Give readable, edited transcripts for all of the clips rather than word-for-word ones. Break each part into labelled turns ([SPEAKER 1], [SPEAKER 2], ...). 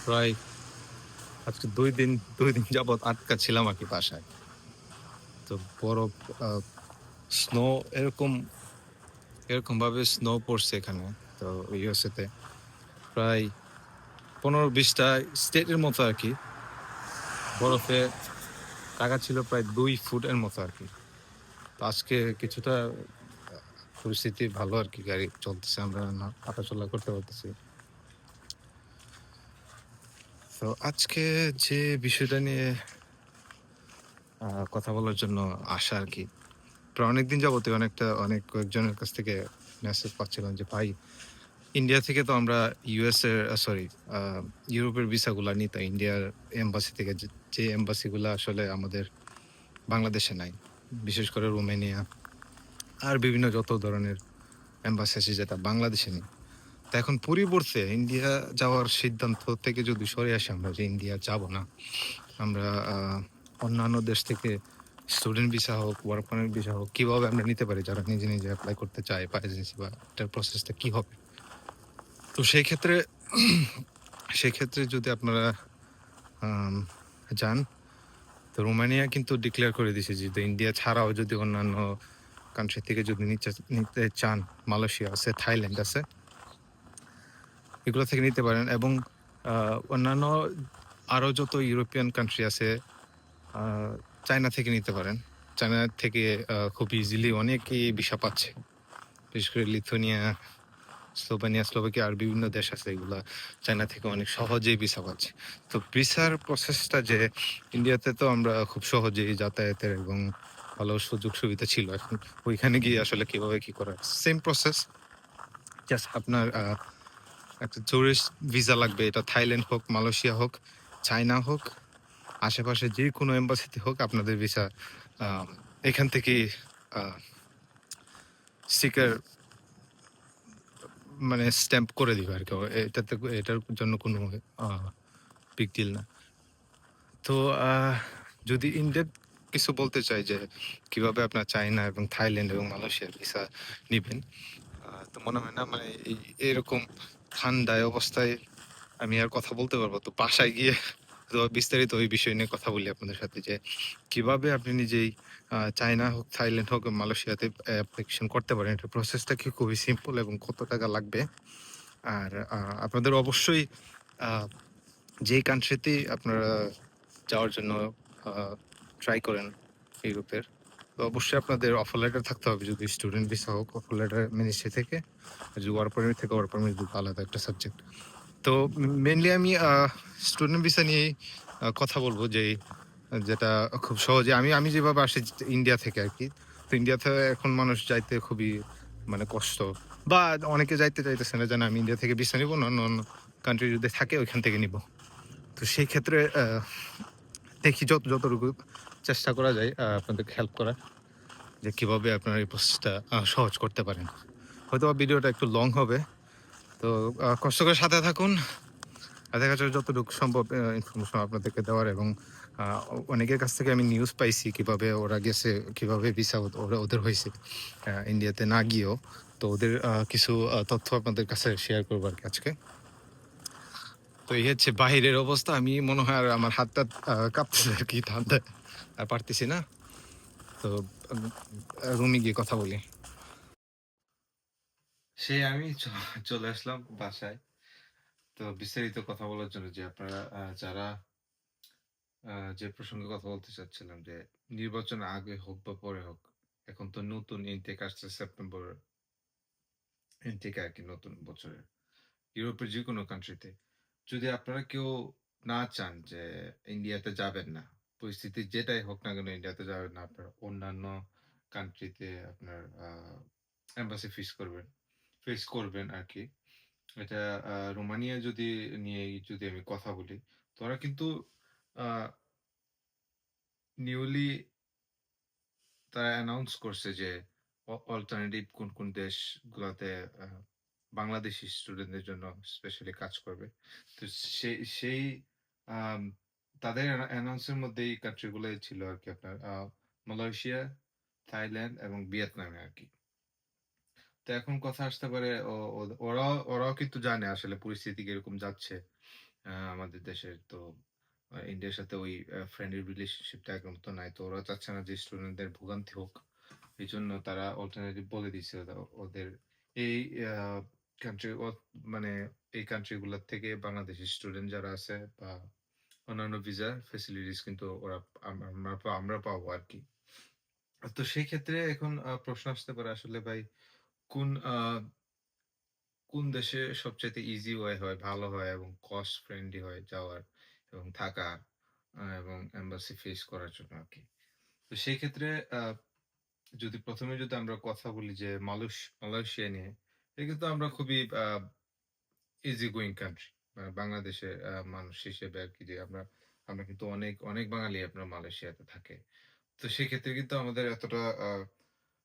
[SPEAKER 1] প্রায় আজকে ২ দিন যাবৎ আটকা ছিলাম আরকি বাসায়। তো বরফ আ স্নো এরকম এরকমভাবে স্নো পড়ছে এখানে। তো ইউএসএ তে প্রায় ১৫-২০ টা স্টেটের মতো আরকি। বরফে ঢাকা ছিল প্রায় ২ ফুটের মতো আরকি। তো আজকে কিছুটা আ পরিস্থিতি ভালো আরকি। গাড়ি চলতেছে। আমরা হাঁটাচলা করতে পারতেছি। তো আজকে যে বিষয়টা নিয়ে কথা বলার জন্য আসা আরকি। প্রায় অনেকদিন যাবতই অনেক কয়েকজনের কাছ থেকে মেসেজ পাচ্ছিলাম যে, "ভাই, ইন্ডিয়া থেকে তো আমরা ইউএস এর সরি আ ইউরোপের ভিসাগুলা নিতাম। ইন্ডিয়ার এম্বাসি থেকে যে এম্বাসি গুলা আসলে আমাদের বাংলাদেশে নাই। বিশেষ করে রোমানিয়া আর বিভিন্ন যত ধরনের এম্বাসি আছে যেটা বাংলাদেশে নেই। তো এখন পরিবর্তে ইন্ডিয়া যাওয়ার সিদ্ধান্ত থেকে যদি সরে আসি আমরা যে ইন্ডিয়া যাব না। আমরা অন্যান্য দেশ থেকে স্টুডেন্ট ভিসা হোক, ওয়ার্ক পারমিট ভিসা হোক কিভাবে আমরা নিতে পারি যারা নিজে এপ্লাই করতে চায় বা এজেন্সি বা এটার প্রসেসটা কি হবে?" তো সেই ক্ষেত্রে যদি আপনারা আম যান, তো রোমানিয়া কিন্তু ডিক্লেয়ার করে দিছে যে ইন্ডিয়া ছাড়াও যদি অন্যান্য কান্ট্রি থেকে যদি নিতে চান, মালয়েশিয়া আছে, থাইল্যান্ড আছে, এগুলো থেকে নিতে পারেন এবং আ অন্যান্য আরো যত ইউরোপিয়ান কান্ট্রি আছে, আ চায়না থেকে নিতে পারেন। চায়না থেকে খুব ইজিলি অনেকেই ভিসা পাচ্ছে। বিশেষ করে লিথুয়ানিয়া, স্লোভাকিয়া আর বিভিন্ন দেশ আছে এগুলা চায়না থেকে অনেক সহজেই ভিসা পাচ্ছে। তো ভিসার প্রসেসটা যে ইন্ডিয়াতে তো আমরা খুব সহজেই যাতায়াতের এবং ভালো সুযোগ সুবিধা ছিল। এখন ওইখানে গিয়ে আসলে কিভাবে কি করা? সেম প্রসেস, জাস্ট আপনার একটা টুরিস্ট ভিসা লাগবে। এটা থাইল্যান্ড হোক, মালয়েশিয়া হোক, চায়না হোক, আশেপাশে যেকোনো এম্বাসিতে হোক আপনাদের ভিসা আ এখান থেকেই আ স্টিকার মানে স্ট্যাম্প করে দিবে আরকি। এটার জন্য কোনো আ বিগ ডিল না। তো যদি ইন ডেপথ কিছু বলতে চাই যে কিভাবে আপনার চায়না এবং থাইল্যান্ড এবং মালয়েশিয়ার ভিসা নিবেন। তো মনে হয় না মানে এরকম ঠান্ডায় অবস্থায় আমি আর কথা বলতে পারবো। তো বাসায় গিয়ে তো বিস্তারিত ওই বিষয় নিয়ে কথা বলি আপনাদের সাথে যে কিভাবে আপনি নিজেই চায়না হোক, থাইল্যান্ড হোক, মালয়েশিয়াতে অ্যাপ্লিকেশন করতে পারেন। এটার প্রসেসটা কি খুবই সিম্পল এবং কত টাকা লাগবে? আর আপনাদের অবশ্যই আ যেই কান্ট্রিতেই আপনারা যাওয়ার জন্য আ ট্রাই করেন ইউরোপের, তো অবশ্যই আপনাদের অফার লেটার থাকতে হবে। যদি স্টুডেন্ট ভিসা হোক, অফার লেটার মিনিস্ট্রি থেকে। আর যদি ওয়ার্ক পারমিট থেকে ওয়ার্ক পারমিট দুটো আলাদা একটা সাবজেক্ট। তো মেইনলি আমি স্টুডেন্ট ভিসা নিয়েই কথা বলব যেটা খুব সহজে আমি আমি যেভাবে আসি ইন্ডিয়া থেকে আরকি। তো ইন্ডিয়াতে এখন মানুষ যাইতে খুবই মানে কষ্ট বা অনেকে যাইতে চাইতেছে না যে, "না, আমি ইন্ডিয়া থেকে ভিসা নিবো না, অন্য কান্ট্রি যদি থাকে ওইখান থেকে নিবো।" তো সেই ক্ষেত্রে দেখি যতটুকু চেষ্টা করা যায় আপনাদেরকে হেল্প করার যে কিভাবে আপনারা এই প্রসেসটা সহজ করতে পারেন। হয়তোবা ভিডিওটা একটু লং হবে। তো কষ্ট করে সাথে থাকুন। দেখা যাচ্ছে যতটুকু সম্ভব ইনফরমেশন আপনাদেরকে দেওয়ার এবং আ অনেকের কাছ থেকে আমি নিউজ পাইছি কিভাবে ওরা গেছে, কিভাবে ভিসা ওদের হইছে ইন্ডিয়াতে না গিয়েও। তো ওদের কিছু তথ্য আপনাদের কাছে শেয়ার করবো আরকি আজকে। তো এই হচ্ছে বাহিরের অবস্থা। আমি মনে হয় আর আমার হাত-টাত কাঁপতেছে আরকি ঠান্ডায়। আর পারতেছি না। তো আম রুমে গিয়ে কথা বলি। আমি চলে আসলাম বাসায়। তো বিস্তারিত কথা বলার জন্য যে আপনারা যারা যে প্রসঙ্গে কথা বলতে চাচ্ছিলাম যে নির্বাচন আগে হোক বা পরে হোক, এখন তো নতুন ইনটেক আসছে সেপ্টেম্বর ইনটেক আরকি নতুন বছরের। ইউরোপের যেকোনো কান্ট্রিতে। যদি আপনারা কেউ না চান যে ইন্ডিয়াতে যাবেন না, পরিস্থিতি যেটাই হোক না কেন ইন্ডিয়াতে যাবেন না, আপনারা অন্যান্য কান্ট্রিতে আপনার এম্বাসি ফেস করবেন আরকি। এটা রোমানিয়া যদি আমি কথা বলি, তো ওরা কিন্তু আ নিউলি তারা অ্যানাউন্স করছে যে অল্টারনেটিভ কোন দেশগুলাতে আ বাংলাদেশি স্টুডেন্টদের জন্য স্পেশালি কাজ করবে। তো সেই আম তাদের অ্যানাউন্স এর মধ্যে এই কান্ট্রি গুলাই ছিল আরকি আপনার মালয়েশিয়া, থাইল্যান্ড এবং ভিয়েতনামে আরকি। তো এখন কথা আসতে পারে ও ওরাও কিন্তু জানে আসলে পরিস্থিতি কিরকম যাচ্ছে। আমাদের দেশের তো ইন্ডিয়ার সাথে ওই ফ্রেন্ডলি রিলেশনশিপটা একদম তো নাই। তো ওরা চাচ্ছে না যে স্টুডেন্টদের ভোগান্তি হোক। এজন্য তারা অল্টারনেটিভ বলে দিছে ওদের এই আ কান্ট্রি মানে এই কান্ট্রি গুলার থেকে বাংলাদেশি স্টুডেন্ট যারা আছে বা অন্যান্য ভিসা ফেসিলিটিস কিন্তু ওরা আমরা পাবো আরকি। তো সেই ক্ষেত্রে এখন প্রশ্ন আসতে পারে আসলে ভাই কোন আ কোন দেশে সবচাইতে ইজি ওয়ে হয়, ভালো হয় এবং কস্ট ফ্রেন্ডলি হয় যাওয়ার এবং থাকার এবং এম্বাসি ফেস করার জন্য আরকি। তো সেই ক্ষেত্রে আ যদি আমরা কথা বলি যে মালয়েশিয়া নিয়ে, এটা কিন্তু আমরা খুবই ইজি গোইং কান্ট্রি। বাংলাদেশের মানুষ হিসেবে আরকি যে আমরা কিন্তু অনেক বাঙালি আপনার মালয়েশিয়াতে থাকে। তো সেক্ষেত্রে কিন্তু আমাদের এতটা আ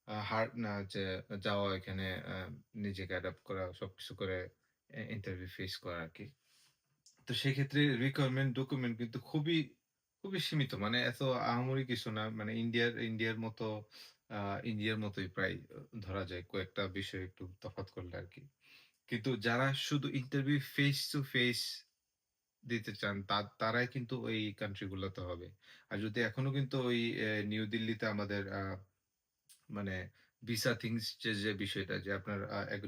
[SPEAKER 1] আ হার্ড না যে যাওয়া এখানে আ নিজেকে অ্যাডাপ্ট করা, সবকিছু করে ইন্টারভিউ ফেস করা আরকি। তো সেক্ষেত্রে রিকোয়ারমেন্ট ডকুমেন্ট কিন্তু খুবই সীমিত। মানে এত আহামরি কিছু না। মানে আ ইন্ডিয়ার মতোই প্রায় ধরা যায়। কয়েকটা বিষয় একটু তফাৎ করলে আরকি। কিন্তু যারা শুধু ইন্টারভিউ ফেস টু ফেস দিতে চান তারাই কিন্তু ওই কান্ট্রি গুলোতে হবে। আর যদি এখনো কিন্তু ওই নিউ দিল্লিতে আমাদের মানে ভিসা থিংস যে বিষয়টা যে আপনার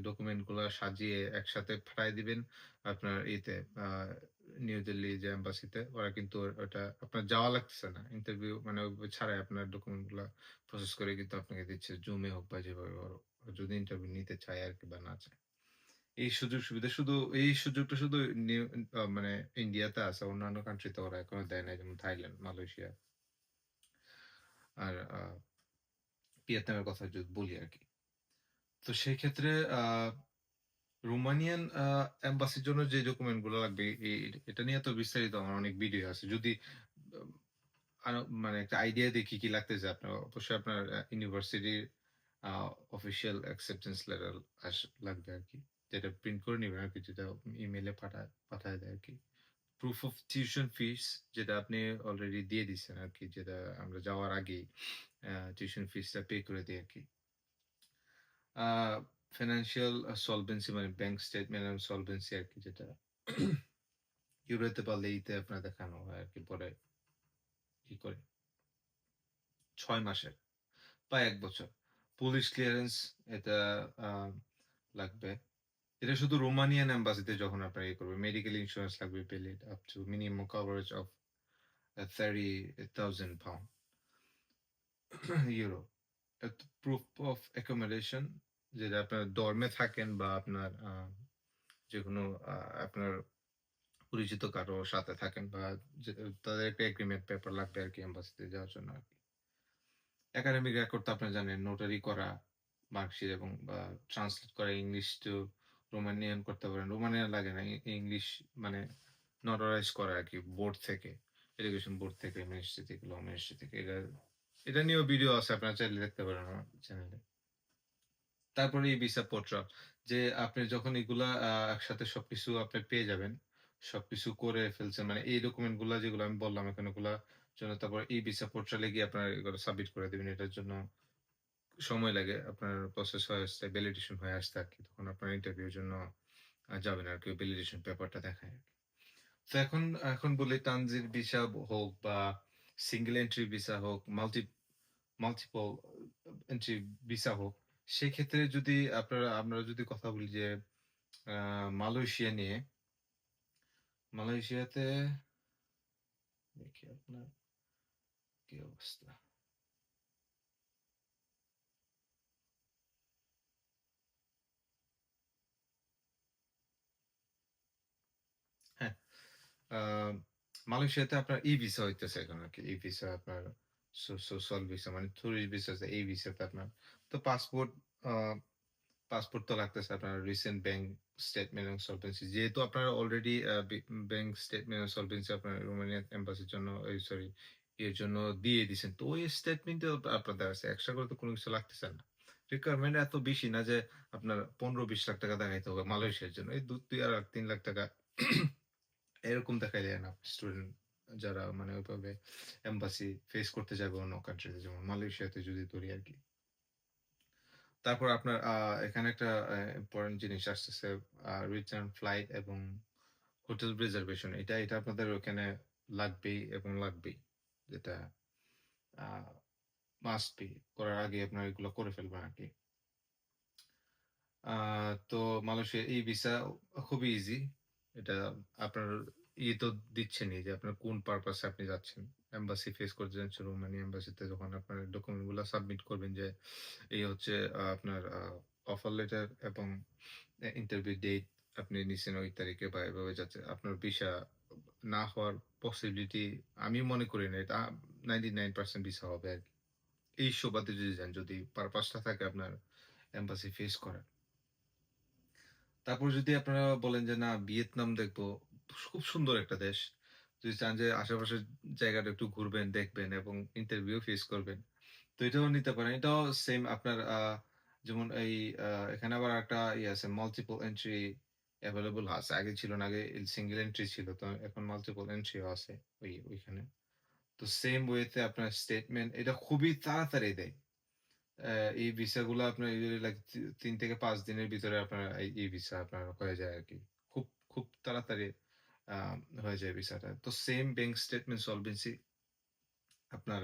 [SPEAKER 1] ডকুমেন্ট গুলা সাজিয়ে একসাথে পাঠায় দিবেন আপনার আ নিউ দিল্লি যে এম্বাসিতে ওরা কিন্তু ওটা আপনার যাওয়া লাগতেছে না। ইন্টারভিউ মানে ওইভাবে ছাড়াই আপনার ডকুমেন্ট গুলা প্রসেস করে কিন্তু আপনাকে দিচ্ছে। জুম এ হোক বা যেভাবে হোক। যদি ইন্টারভিউ নিতে চায় আরকি বা না চায়। এই সুযোগ সুবিধা শুধু এই সুযোগটা শুধু নিউ মানে ইন্ডিয়াতে আছে। অন্যান্য কান্ট্রিতে ওরা এখনো দেয় নাই। যেমন থাইল্যান্ড, মালয়েশিয়া আর ভিয়েতনামের কথা যদি বলি আরকি। তো সেই ক্ষেত্রে রোমানিয়ান এম্বাসির জন্য যে ডকুমেন্ট গুলো লাগবে এটা নিয়ে তো বিস্তারিত আমার অনেক ভিডিও আছে। যদি আম মানে একটা আইডিয়া দেই কি লাগতেছে আপনার অবশ্যই আপনার ইউনিভার্সিটির আ অফিসিয়াল অ্যাকসেপ্টেন্স লেটার লাগবে আরকি। যেটা প্রিন্ট করে নিবেন আরকি যেটা ইমেইলে পাঠায় দেয় আরকি। প্রুফ অফ টিউশন ফিস যেটা আপনি অলরেডি দিয়ে দিছেন আরকি। যেটা আমরা যাওয়ার আগেই টিউশন ফিসটা পে করে দেই আরকি। আ ফিন্যান্সিয়াল সলভেন্সি মানে ব্যাংক স্টেটমেন্ট এন্ড সলভেন্সি আরকি যেটা ইউরোতে পারলে ইতে আপনার দেখানো হয় আরকি পরে করে ৬ মাসের বা ১ বছর। পুলিশ ক্লিয়ারেন্স এটা আ লাগবে। এটা শুধু রোমানিয়ান এম্বাসিতে যখন আপনার করবেন। মেডিকেল ইন্সুরেন্স লাগবে valid up to minimum coverage of £30,000 euro. Proof of accommodation যেটা আপনার ডর্মে থাকেন বা আপনার যেকোনো আপনার পরিচিত কারো সাথে থাকেন বা যে তাদের একটা এগ্রিমেন্ট পেপার লাগবে আরকি এম্বাসিতে যাওয়ার জন্য আরকি। একাডেমিক রেকর্ড তো আপনারা জানেন নোটারি করা, মার্কশিট এবং ট্রান্সলেট করা ইংলিশ টু রোমানিয়ান করতে পারেন। রোমানিয়ান লাগে না। ইংলিশ মানে নোটারাইজ করা আরকি বোর্ড থেকে। এডুকেশন বোর্ড থেকে, মিনিস্ট্রি থেকে, ল মিনিস্ট্রি থেকে। এটা নিয়েও ভিডিও আছে আপনারা চাইলে দেখতে পারেন আমার চ্যানেলে। তারপরে এই ভিসা পত্র যে আপনি যখন এগুলা একসাথে সবকিছু আপনি পেয়ে যাবেন। সবকিছু করে ফেলছেন। মানে এই ডকুমেন্ট গুলা যেগুলো আমি বললাম এখন ওগুলা জন্য তারপর এই ভিসা পোর্টালে গিয়ে আপনার এগুলো সাবমিট করে দিবেন। এটার জন্য সময় লাগে। আপনার প্রসেস হয়ে আসতে ভ্যালিডেশন হয়ে আসতে আরকি। তখন আপনার ইন্টারভিউ এর জন্য যাবেন আরকি ওই ভ্যালিডেশন পেপারটা দেখায় আরকি। তো এখন বলি ট্রানজিট ভিসা হোক বা সিঙ্গল এন্ট্রি ভিসা হোক, মাল্টিপল এন্ট্রি ভিসা হোক, সেক্ষেত্রে যদি আমরা যদি কথা বলি যে আ মালয়েশিয়া নিয়ে, মালয়েশিয়াতে দেখি আপনার কি অবস্থা? হ্যাঁ, আ মালয়েশিয়াতে আপনার ই-ভিসা হইতেছে এখন আরকি। ই-ভিসা আপনার সোশ্যাল ভিসা মানে টুরিস্ট ভিসা আছে, এই ভিসাতে আপনার তো আ পাসপোর্ট তো লাগতেছে আপনার রিসেন্ট ব্যাংক স্টেটমেন্ট এবং সলভেন্সি। যেহেতু আপনার অলরেডি ব্যাংক স্টেটমেন্ট এবং সলভেন্সি আপনার রোমানিয়ান এম্বাসির জন্য সরি এর জন্য দিয়ে দিছেন। তো ওই স্টেটমেন্টেও আপনার দেওয়া আছে। এক্সট্রা করে তো কোনো কিছু লাগতেছে না। রিকোয়ারমেন্ট এত বেশি না যে আপনার ১৫-২০ লাখ টাকা দেখাইতে হবে মালয়েশিয়ার জন্য। এই ২ আর ৩ লাখ টাকা এরকম দেখাইলে এনাফ স্টুডেন্ট যারা মানে ওইভাবে এম্বাসি ফেস করতে যাবে অন্য কান্ট্রিতে যেমন মালয়েশিয়াতে যদি ধরি আরকি। তারপর আপনার এখানে একটা ইম্পোর্টেন্ট জিনিস আসতেছে রিটার্ন ফ্লাইট এবং হোটেল রিজার্ভেশন এটা আপনাদের ওখানে লাগবেই এবং লাগবেই। যেটা আ মাস্ট বি করার আগে আপনারা এগুলো করে ফেলবেন আরকি। আ তো মালয়েশিয়ার এই ভিসা খুবই ইজি। এটা আপনার তো দিচ্ছেনই যে আপনার কোন পারপাস এ আপনি যাচ্ছেন। এম্বাসি ফেস করতে যাচ্ছেন রোমানিয়া এম্বাসিতে যখন আপনার ডকুমেন্ট গুলা সাবমিট করবেন যে এই হচ্ছে আপনার অফার লেটার এবং ইন্টারভিউ ডেট আপনি নিছেন ওই তারিখে বা এভাবে যাচ্ছে। আপনার ভিসা না হওয়ার পসিবিলিটি আমি মনে করি না। এটা 99% ভিসা হবে আরকি। এই সুবাদে যদি যান, যদি পারপাসটা থাকে আপনার এম্বাসি ফেস করার। তারপর যদি আপনারা বলেন যে না ভিয়েতনাম দেখবো, খুব সুন্দর একটা দেশ। যদি চান যে আশেপাশের জায়গাটা একটু ঘুরবেন, দেখবেন এবং ইন্টারভিউ ফেস করবেন। তো এটাও নিতে পারেন। এটাও সেম আপনার যেমন এই এখানে আবার একটা ইয়ে আছে মাল্টিপল এন্ট্রি এভেইলেবল আছে। আগে ছিল না। আগে সিঙ্গল এন্ট্রি ছিল। তো এখন মাল্টিপল এন্ট্রিও আছে ওইখানে। তো সেম ওয়েতে আপনার স্টেটমেন্ট এটা খুবই তাড়াতাড়ি দেয়। এই ভিসাগুলা আপনার ইউজুয়ালি লাইক ৩ থেকে ৫ দিনের ভিতরে আপনার এই ভিসা আপনার হয়ে যায় আরকি। খুব, খুব তাড়াতাড়ি আ হয়ে যায় ভিসাটা। তো সেম ব্যাংক স্টেটমেন্ট সলভেন্সি আপনার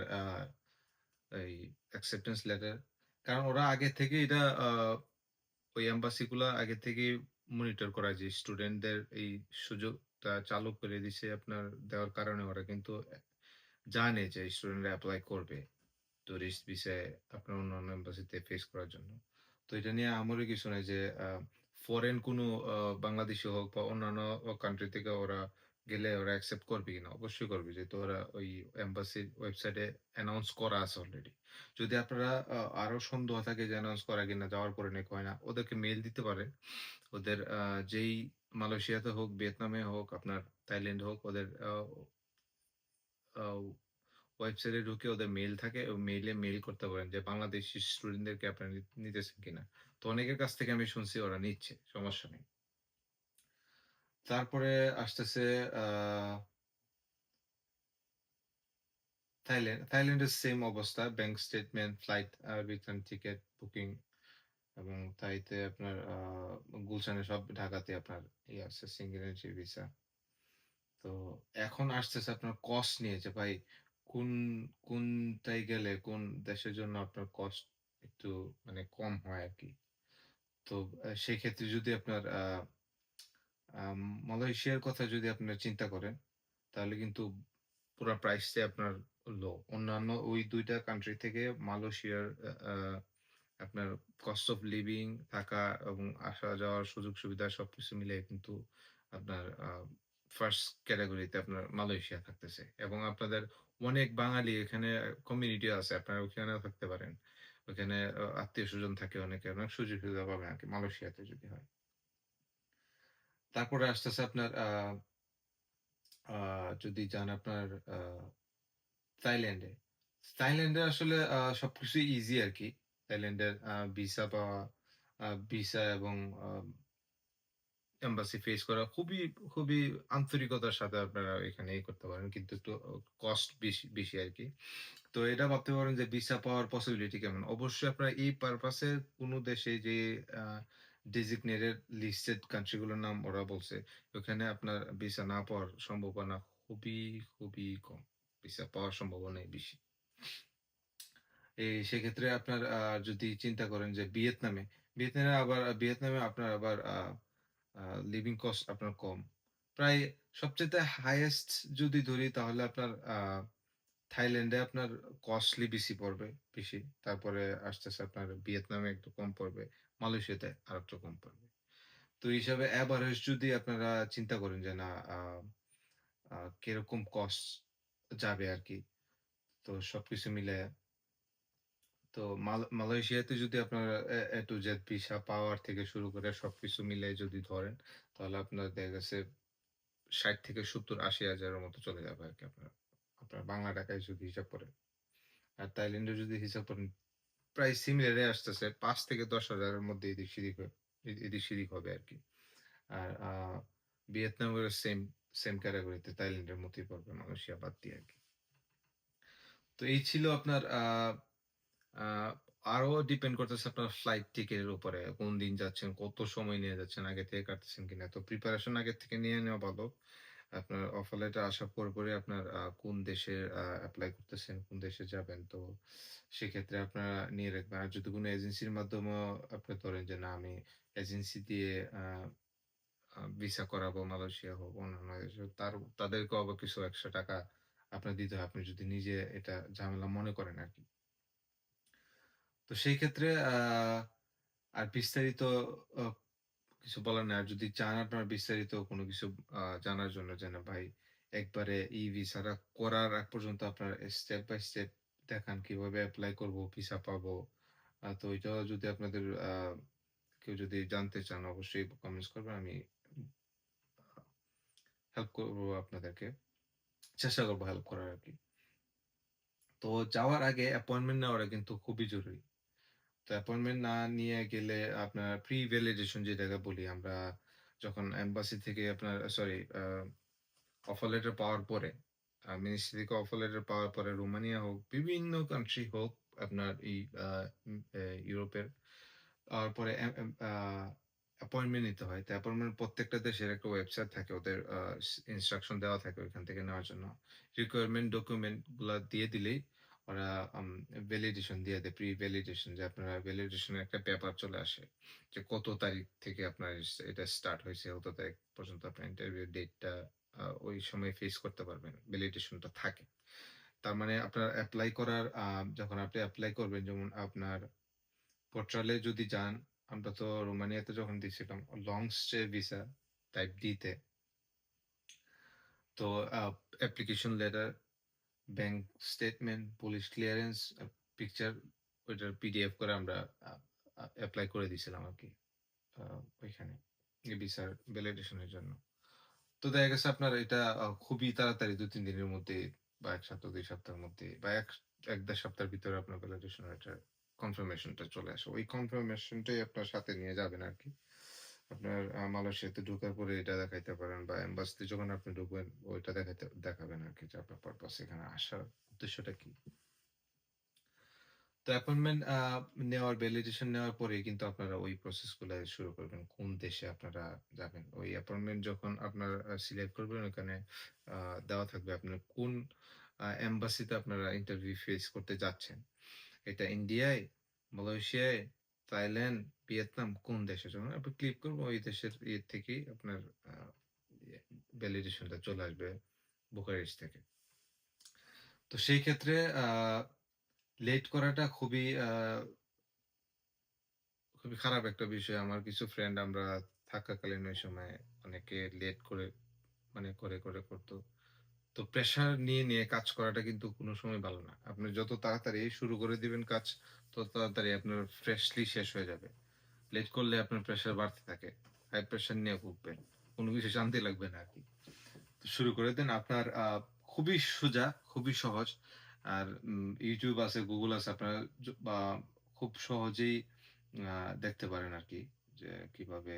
[SPEAKER 1] এই অ্যাকসেপ্টেন্স লেটার। কারণ ওরা আগে থেকেই এটা ওই এম্বাসি গুলা আগে থেকেই মনিটর করা যে স্টুডেন্টদের এই সুযোগটা চালু করে দিছে আপনার দেওয়ার কারণে ওরা কিন্তু জানে যে স্টুডেন্টরা এপ্লাই করবে। টুরিস্ট ভিসায় আপনার অন্যান্য এম্বাসিতে ফেস করার জন্য। তো এটা নিয়ে আমারও কিছু নাই যে ফরেন কোনো আ বাংলাদেশী হোক বা অন্যান্য কান্ট্রি থেকে ওরা গেলে ওরা অ্যাকসেপ্ট করবে কিনা? অবশ্যই করবে। যেহেতু ওরা ওই এম্বাসির ওয়েবসাইটে অ্যানাউন্স করা আছে অলরেডি। যদি আপনারা আরো সন্দেহ থাকে যে অ্যানাউন্স করা কিনা, যাওয়ার পরে নাকি হয় না, ওদেরকে মেইল দিতে পারেন। ওদের যেই মালয়েশিয়াতে হোক, ভিয়েতনামে হোক, আপনার থাইল্যান্ড হোক, ওদের আ ওয়েবসাইটে ঢুকে ওদের মেইল থাকে। ওই মেইলে মেইল করতে পারেন যে বাংলাদেশী স্টুডেন্টদেরকে আপনারা নিতেছেন কিনা? তো অনেকের কাছ থেকে আমি শুনছি ওরা নিচ্ছে। সমস্যা নেই। তারপরে আসতেছে আ থাইল্যান্ড। থাইল্যান্ডের সেম অবস্থা। Bank statement, flight return ticket booking এবং থাইতে আপনার গুলশানে সব ঢাকাতে আপনার আছে সিঙ্গল এন্ট্রি ভিসা। তো এখন আসতেছে আপনার কস্ট নিয়ে যে ভাই কোন কোনটায় গেলে কোন দেশের জন্য আপনার কস্ট একটু মানে কম হয় আরকি। তো সেক্ষেত্রে যদি আপনার মালয়েশিয়ার কথা যদি আপনারা চিন্তা করেন, তাহলে কিন্তু পুরা প্রাইসটাই আপনার লো। অন্যান্য ওই ২ টা কান্ট্রি থেকে মালয়েশিয়ার আ আ আপনার কস্ট অফ লিভিং, থাকা এবং আসা যাওয়ার সুযোগ সুবিধা সবকিছু মিলিয়ে কিন্তু আপনার ফার্স্ট ক্যাটেগরিতে আপনার মালয়েশিয়া থাকতেছে। এবং আপনাদের অনেক বাঙালি এখানে কমিউনিটি আছে। আপনারা ওখানেও থাকতে পারেন। ওখানে আত্মীয়স্বজন থাকে অনেকে। অনেক সুযোগ সুবিধা পাবেন আরকি মালয়েশিয়াতে যদি হয়। তারপরে আসতেছে আপনার আ যদি যান আপনার থাইল্যান্ডে। থাইল্যান্ডে আসলে সবকিছুই ইজি আরকি। থাইল্যান্ডের ভিসা পাওয়া, ভিসা এবং আ এম্বাসি ফেস করা খুবই আন্তরিকতার সাথে আপনারা এখানে করতে পারেন। কিন্তু একটু কস্ট বেশি আরকি। তো এটা ভাবতে পারেন যে ভিসা পাওয়ার পসিবিলিটি কেমন? অবশ্যই আপনার এই পারপাস এ কোন দেশে যে আ ডেজিগনেটেড লিস্টেড কান্ট্রি গুলোর নাম ওরা বলছে, ওখানে আপনার ভিসা না পাওয়ার সম্ভাবনা খুবই কম। ভিসা পাওয়ার সম্ভাবনাই বেশি। সেক্ষেত্রে আপনার যদি চিন্তা করেন যে ভিয়েতনামে আপনার আবার আ লিভিং কস্ট আপনার কম। প্রায় সবচাইতে হাইয়েস্ট যদি ধরি তাহলে আপনার থাইল্যান্ডে আপনার কস্টলি বেশি। তারপরে আসতেছে আপনার ভিয়েতনামে একটু কম পড়বে। মালয়েশিয়াতে আরেকটু কম পড়বে। তো এই হিসাবে এভারেজ যদি আপনারা চিন্তা করেন যে না আ আ কিরকম কস্ট যাবে আরকি। তো সবকিছু মিলায়া তো মালয়েশিয়াতে যদি আপনার A to Z ভিসা পাওয়ার থেকে শুরু করে সবকিছু মিলাই যদি ধরেন, তাহলে আপনার দেখা গেছে ৬০ থেকে ৭০-৮০ হাজারের মতো চলে যাবে আরকি আপনার বাংলা টাকায় যদি হিসাব করেন। আর থাইল্যান্ডে যদি হিসাব করেন প্রায় সিমিলারই আসতেছে ৫ থেকে ১০,০০০ এর মধ্যে এদিক সেদিক হবে আরকি। আর ভিয়েতনামেরও সেম ক্যাটেগরিতে থাইল্যান্ডের মতোই পড়বে মালয়েশিয়া বাদ দিয়ে আরকি। তো এই ছিল আপনার আ আরো ডিপেন্ড করতেছে আপনার ফ্লাইট টিকেটের উপরে। কোন দিন যাচ্ছেন, কত সময় নিয়ে যাচ্ছেন, আগে থেকে কাটতেছেন কিনা। তো প্রিপারেশন আগে থেকে নিয়ে নেওয়া ভালো। আপনার অফার লেটার আসার পরে আপনার কোন দেশে এপ্লাই করতেছেন, কোন দেশে যাবেন। তো সেক্ষেত্রে আপনারা নিয়ে রাখবেন। আর যদি কোন এজেন্সির মাধ্যমেও আপনি ধরেন যে না আমি এজেন্সি দিয়ে আ আ ভিসা করাবো মালয়েশিয়া হোক, অন্যান্য দেশে হোক, তাদেরকেও আবার কিছু এক্সট্রা টাকা আপনার দিতে হয়। আপনি যদি নিজে এটা ঝামেলা মনে করেন আরকি। তো সেই ক্ষেত্রে আর বিস্তারিত আ কিছু বলার নাই। আর যদি চান আপনার বিস্তারিত কোনো কিছু জানার জন্য যে না ভাই একবারে ভিসাটা করার আগ পর্যন্ত আপনার স্টেপ বাই স্টেপ দেখান কিভাবে এপ্লাই করব, ভিসা পাবো। তো এটাও যদি আপনাদের কেউ যদি জানতে চান অবশ্যই কমেন্টস করবেন। আমি হেল্প করব আপনাদেরকে। চেষ্টা করব হেল্প করার আরকি। তো যাওয়ার আগে অ্যাপয়েন্টমেন্ট নেওয়াটা কিন্তু খুবই জরুরি। তো অ্যাপয়েন্টমেন্ট না নিয়ে গেলে আপনার প্রি ভ্যালিডেশন যেটাকে বলি আমরা, যখন এম্বাসি থেকে আপনার সরি অফার লেটার পাওয়ার পরে, মিনিস্ট্রি থেকে অফার লেটার পাওয়ার পরে রোমানিয়া হোক, বিভিন্ন কান্ট্রি হোক আপনার এই আ উম এ ইউরোপের, পাওয়ার পরে অ্যাপয়েন্টমেন্ট নিতে হয়। তো অ্যাপয়েন্টমেন্ট প্রত্যেকটা দেশের একটা ওয়েবসাইট থাকে। ওদের ইনস্ট্রাকশন দেওয়া থাকে ওইখান থেকে নেওয়ার জন্য। রিকোয়ারমেন্ট ডকুমেন্ট গুলা দিয়ে দিলেই ওরা আম ভ্যালিডেশন দিয়ে দেয়। প্রি ভ্যালিডেশন, যে আপনার ভ্যালিডেশন এর একটা পেপার চলে আসে। যে কত তারিখ থেকে আপনার এটা স্টার্ট হইছে, কত তারিখ পর্যন্ত আপনার ইন্টারভিউ ডেটটা ওই সময় ফেস করতে পারবেন। ভ্যালিডেশনটা থাকে। তার মানে আপনার এপ্লাই করার যখন আপনি এপ্লাই করবেন, যেমন আপনার পোর্টালে যদি যান, আমরা তো রোমানিয়াতে যখন দিছিলাম long stay visa type D তে। তো application letter, bank statement, police clearance, picture, ওইটার পিডিএফ করে আমরা আ আ এপ্লাই করে দিছিলাম আরকি। আ ওইখানে ভিসার ভ্যালিডেশন এর জন্য। তো দেখা গেছে আপনার এটা খুবই তাড়াতাড়ি ২-৩ দিনের মধ্যে বা ১ সপ্তাহ ২ সপ্তাহের মধ্যে বা ১-১.৫ সপ্তাহের ভিতরে আপনার ভ্যালিডেশন এটার কনফার্মেশনটা চলে আসে। ওই কনফার্মেশনটাই আপনার সাথে নিয়ে যাবেন আরকি। আপনার মালয়েশিয়াতে ঢোকার পরে এটা দেখাইতে পারেন বা এম্বাসিতে যখন আপনি ঢুকবেন ওইটা দেখাবেন আরকি যে আপনার পারপাস এখানে আসার উদ্দেশ্যটা কি। তো অ্যাপয়েন্টমেন্ট নেওয়ার ভ্যালিডেশন নেওয়ার পরেই কিন্তু আপনারা ওই প্রসেস গুলা শুরু করবেন। কোন দেশে আপনারা যাবেন। ওই অ্যাপয়েন্টমেন্ট যখন আপনার সিলেক্ট করবেন ওখানে আ দেওয়া থাকবে আপনার কোন এম্বাসিতে আপনারা ইন্টারভিউ ফেস করতে যাচ্ছেন। এটা ইন্ডিয়ায়, মালয়েশিয়ায়, থাইল্যান্ড, ভিয়েতনাম, কোন দেশে? যখন আপনি ক্লিক করবেন ওই দেশের থেকেই আপনার আ ইয়ে ভ্যালিডেশনটা চলে আসবে বুকারেস্ট থেকে। তো সেই ক্ষেত্রে আ লেট করাটা খুবই খারাপ একটা বিষয়। আমার কিছু ফ্রেন্ড আমরা থাকাকালীন ওই সময় অনেকে লেট করে মানে করে করত। তো প্রেশার নিয়ে কাজ করাটা কিন্তু কোন সময় ভালো না। আপনি যত তাড়াতাড়ি শুরু করে দিবেন কাজ, তত তাড়াতাড়ি আপনার ফ্রেশলি শেষ হয়ে যাবে। লেট করলে আপনার প্রেশার বাড়তে থাকে। হাই প্রেশার নিয়ে ভুগবেন। কোন কিছু শান্তি লাগবে না আরকি। তো শুরু করে দেন। আপনার খুবই সোজা, খুবই সহজ। আর YouTube আছে, Google আছে। আপনারা বা খুব সহজেই আ দেখতে পারেন আরকি যে কিভাবে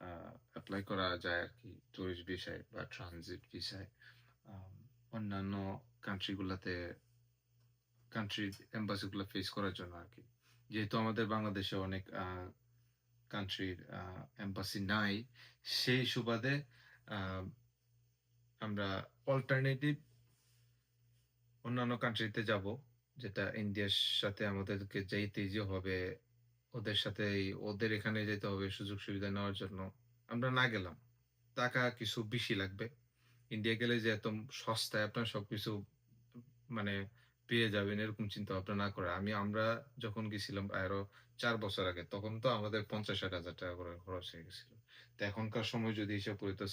[SPEAKER 1] আ এপ্লাই করা যায় আরকি টুরিস্ট ভিসায় বা ট্রানজিট ভিসায়। আম অন্যান্য কান্ট্রি গুলাতে কান্ট্রির এম্বাসি গুলা ফেস করার জন্য আরকি। যেহেতু আমাদের বাংলাদেশে অনেক কান্ট্রির এম্বাসি নাই, সেই সুবাদে আ আমরা অল্টারনেটিভ অন্যান্য কান্ট্রিতে যাবো। যেটা ইন্ডিয়ার সাথে আমাদেরকে যাইতে ইজি হবে। ওদের সাথেই ওদের এখানে যেতে হবে সুযোগ সুবিধা নেওয়ার জন্য। আমরা না গেলাম। টাকা কিছু বেশি লাগবে। ইন্ডিয়া গেলে যে এত সস্তায় আপনার সবকিছু মানে পেয়ে যাবেন এরকম চিন্তাভাবনা না করে। আমরা যখন গেছিলাম আরো ৪ বছর আগে, তখন তো আমাদের ৫০-৬০ হাজার টাকা করে খরচ হয়ে গেছিল। তো এখনকার সময় যদি হিসাব করি তো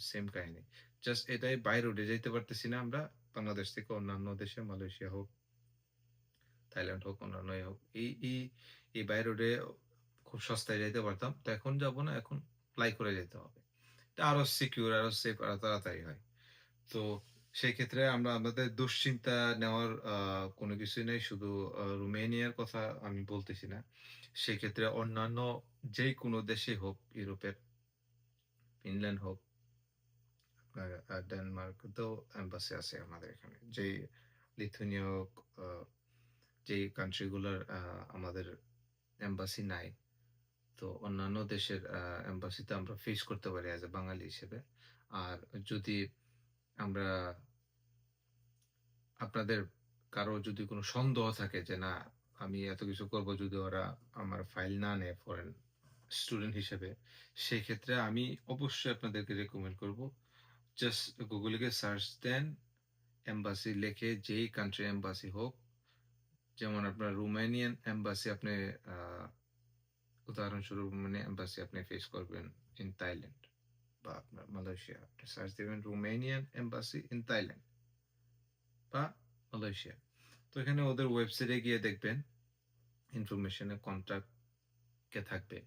[SPEAKER 1] সেম কাহিনী। জাস্ট এটাই বাই রোডে যাইতে পারতেছি না আমরা বাংলাদেশ থেকে অন্যান্য দেশে, মালয়েশিয়া হোক, থাইল্যান্ড হোক, অন্যান্য হোক। এই বাই রোডে খুব সস্তায় যাইতে পারতাম। তো এখন যাব না, এখন ফ্লাই করে যেতে হবে। এটা আরো সিকিউর, আরো সেফ, আরো তাড়াতাড়ি হয়। তো সেই ক্ষেত্রে আমরা আমাদের দুশ্চিন্তা নেওয়ার কোনো কিছুই নেই। শুধু রোমেনিয়ার কথা আমি বলতেছি না। সেক্ষেত্রে অন্যান্য যেকোনো দেশেই হোক, ইউরোপের ফিনল্যান্ড হোক, আপনার ডেনমার্কেতেও এম্বাসি আছে আমাদের এখানে। লিথুয়ানিয়া হোক, যেই কান্ট্রিগুলোর আমাদের এম্বাসি নাই। তো অন্যান্য দেশের এম্বাসিতে আমরা ফেস করতে পারি অ্যাজ এ বাঙালি হিসেবে। আর যদি আমরা আপনাদের কারো যদি কোনো সন্দেহ থাকে যে না আমি এত কিছু করব যদি ওরা আমার ফাইল না নেয় ফরেন স্টুডেন্ট হিসেবে, সেক্ষেত্রে আমি অবশ্যই আপনাদেরকে রেকমেন্ড করব জাস্ট গুগলে গিয়ে সার্চ দেন, এম্বাসি লেখে যেই কান্ট্রি এম্বাসি হোক, যেমন আপনার রোমানিয়ান এম্বাসি আপনি উদাহরণস্বরূপ রোমানিয়ান এম্বাসি আপনি ফেস করবেন ইন থাইল্যান্ড বা আপনার মালয়েশিয়া। আপনি সার্চ দিবেন রোমানিয়ান এম্বাসি ইন থাইল্যান্ড বা মালয়েশিয়া। তো এখানে ওদের ওয়েবসাইটে গিয়ে দেখবেন ইনফরমেশনে কন্টাক্ট কে থাকবে।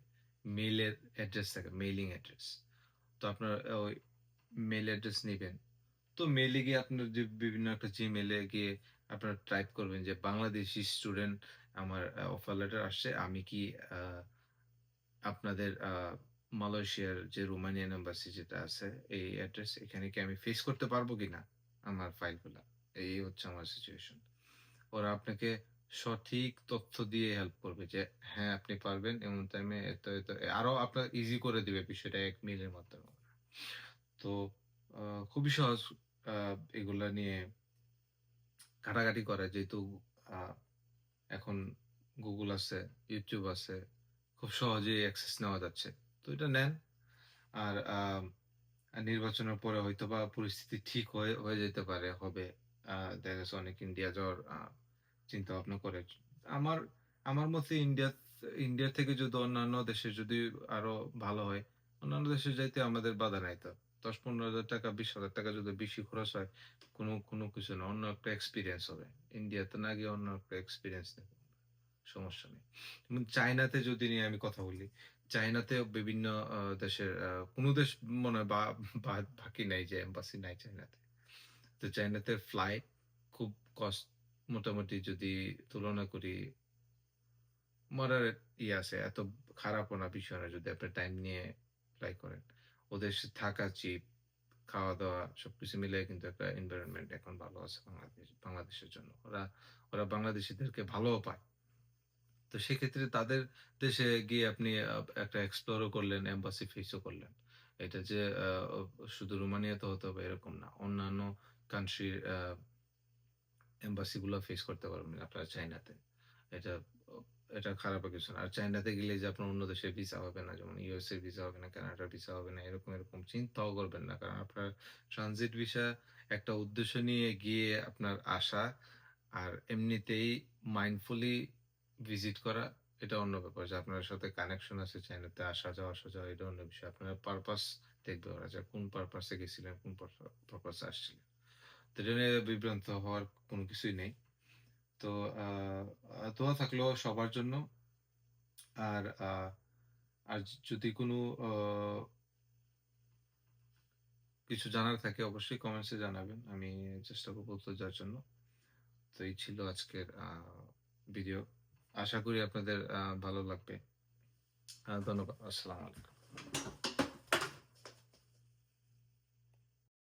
[SPEAKER 1] মেইলের অ্যাড্রেস থাকে, মেইলিং অ্যাড্রেস। তো আপনার ওই মেইল অ্যাড্রেস নিবেন। তো মেইলে গিয়ে আপনার যে বিভিন্ন একটা জিমেইলে গিয়ে আপনারা টাইপ করবেন যে বাংলাদেশি স্টুডেন্ট আমার অফার লেটার আসছে। আমি কি আ আপনাদের মালয়েশিয়ার যে রোমানিয়ান এম্বাসি যেটা আছে এই অ্যাড্রেস এখানে কি আমি ফেস করতে পারবো কিনা আমার ফাইলগুলা? এই হচ্ছে আমার সিচুয়েশন। ওরা আপনাকে সঠিক তথ্য দিয়ে হেল্প করবে যে হ্যাঁ, আপনি পারবেন এমন টাইমে এত, এত আরো আপনার ইজি করে দিবে বিষয়টা ১ মেইলের মাধ্যমে। তো আ খুবই সহজ আ এগুলা নিয়ে ঘাটাঘাটি করা যেহেতু আ এখন Google আছে, YouTube আছে। খুব সহজেই অ্যাক্সেস নেওয়া যাচ্ছে। তো এটা নেন। আর নির্বাচনের পরে হয়তোবা পরিস্থিতি ঠিক হয়ে যেতে পারে, হবে। দেখা গেছে অনেক ইন্ডিয়া যাওয়ার চিন্তাভাবনা করে। আমার আমার মতে ইন্ডিয়া থেকে যদি অন্যান্য দেশে যদি আরো ভালো হয়, অন্যান্য দেশে যাইতে আমাদের বাধা নাই তো। ১০-১৫,০০০ টাকা, ৳২০,০০০ যদি বেশি খরচ হয়, কোনো কিছু না। অন্য একটা এক্সপেরিয়েন্স হবে। ইন্ডিয়াতে না গিয়ে অন্য একটা এক্সপেরিয়েন্স নেব। সমস্যা নেই। এবং চায়নাতে যদি নিয়ে আমি কথা বলি, চায়নাতেও বিভিন্ন দেশের কোন দেশ মনে হয় বাকি নাই যে এম্বাসি নাই চায়নাতে। তো চায়নাতে ফ্লাইট খুব কস্ট মোটামুটি যদি তুলনা করি মডারেট আছে। এত খারাপও না বিষয় না যদি আপনি টাইম নিয়ে ফ্লাই করেন। ওদের থাকা চিপ, খাওয়া-দাওয়া সবকিছু মিলিয়ে কিন্তু একটা এনভায়রনমেন্ট এখন ভালো আছে বাংলাদেশের জন্য। ওরা বাংলাদেশীদেরকে ভালোও পায়। তো সেক্ষেত্রে তাদের দেশে গিয়ে আপনি একটা এক্সপ্লোর ও করলেন, এম্বাসি ফেস ও করলেন। এটা যে শুধু রোমানিয়াতে হতে হবে এরকম না। অন্যান্য কান্ট্রির এম্বাসি গুলো ফেস করতে পারবেন আপনারা চায়নাতে। এটা অ এটা খারাপও কিছু না। আর চায়নাতে গেলে যে আপনার অন্য দেশের ভিসা হবে না। যেমন ইউএস এর ভিসা হবে না, কানাডার ভিসা হবে না। এরকম চিন্তাও করবেন না। কারণ আপনার ট্রানজিট ভিসা একটা উদ্দেশ্য নিয়ে গিয়ে আপনার আসা। আর এমনিতেই মাইন্ডফুলি ভিজিট করা এটা অন্য ব্যাপার। যে আপনার সাথে কানেকশন আছে চায়নাতে আসা যাওয়া এটা অন্য বিষয়। আপনার পারপাস দেখবে ওরা যে কোন পারপাস এ গেছিলেন, কোন পারপাস এ আসছিলেন। তো এটা নিয়ে বিভ্রান্ত হওয়ার কোনো কিছুই নেই। তো আ আ দোয়া থাকলো সবার জন্য। আর আর যদি কোনো অ কিছু জানার থাকে অবশ্যই কমেন্টস এ জানাবেন। আমি চেষ্টা করব উত্তর দেওয়ার জন্য। তো এই ছিল আজকের ভিডিও। আশা করি আপনাদের ভালো লাগবে। ধন্যবাদ। আসসালামু আলাইকুম।